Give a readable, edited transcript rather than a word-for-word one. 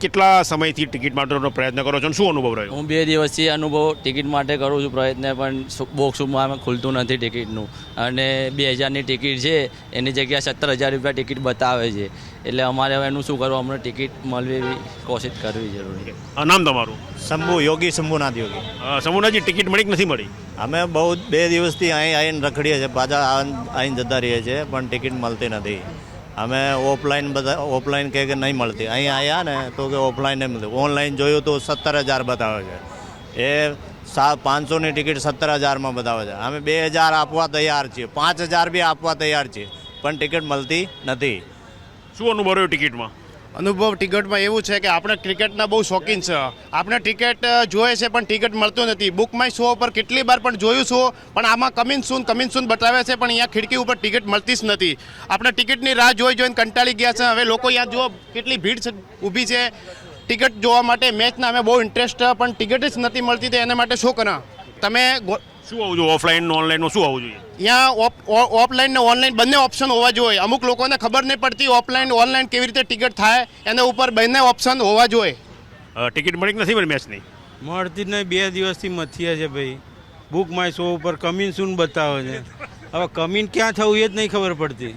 કેટલા સમયથી ટિકિટ માટેનો પ્રયત્ન કરો છો અને શું અનુભવ રહ્યો? હું 2 દિવસથી અનુભવ ટિકિટ માટે કરું છું પ્રયત્ન, પણ બોક્સમાં ખુલતું નથી ટિકિટનું. અને 2000ની ટિકિટ છે એની જગ્યાએ 17,000 રૂપિયા ટિકિટ બતાવે છે. એટલે અમારે હવે એનું શું કરવું, અમને ટિકિટ મળવી એવી કોશિશ કરવી જરૂરી છે. નામ તમારું? શંભુ યોગી, શંભુનાથ યોગી. સમૂહનાજી ટિકિટ મળી કે નથી મળી? અમે બહુ 2 દિવસથી અહીં આવીને રખડીએ છીએ, પાછા આવીને જતા રહીએ છીએ, પણ ટિકિટ મળતી નથી. અમે ઓફલાઈન કહે કે નહીં મળતી. અહીં આવ્યા ને તો કે ઓફલાઈન નહીં મળતી. ઓનલાઈન જોયું તો 17,000 બતાવે છે. એ 500ની ટિકિટ 17,000માં બતાવે છે. અમે 2,000 આપવા તૈયાર છીએ, 5,000 બી આપવા તૈયાર છીએ, પણ ટિકિટ મળતી નથી. શું અનુભવ રહ્યો ટિકિટમાં? અનુભવ ટિકિટમાં એવું છે કે આપણે ક્રિકેટના બહુ શોખીન છે. આપણે ટિકિટ જોઈએ છે પણ ટિકિટ મળતું નથી. બુક માય શો ઉપર કેટલી વાર પણ જોયું છું, પણ આમાં કમિંગ સૂન બતાવે છે, પણ અહીંયા ખિડકી ઉપર ટિકિટ મળતી જ નથી. આપણે ટિકિટની રાહ જોઈને કંટાળી ગયા છે. હવે લોકો અહીંયા જુઓ કેટલી ભીડ ઊભી છે ટિકિટ જોવા માટે. મેચના અમે બહુ ઇન્ટરેસ્ટ છે, પણ ટિકિટ જ નથી મળતી. તો એના માટે શું કરા તમે? શું હોવું જોઈએ? ઓફલાઈન ઓનલાઈનમાં શું હોવું જોઈએ? અહીંયા ઓફલાઈન ને ઓનલાઈન બંને ઓપ્શન હોવા જોઈએ. અમુક લોકોને ખબર નહીં પડતી ઓફલાઈન ઓનલાઈન કેવી રીતે ટિકિટ થાય, એના ઉપર બંને ઓપ્શન હોવા જોઈએ. ટિકિટ મળી કે નથી મળી મેચની? મળતી જ નહીં. 2 દિવસથી મથિયા છે ભાઈ. બુક માય શો ઉપર કમિંગ સૂન બતાવે છે. હવે કમિંગ ક્યાં થવું એ જ નહીં ખબર પડતી.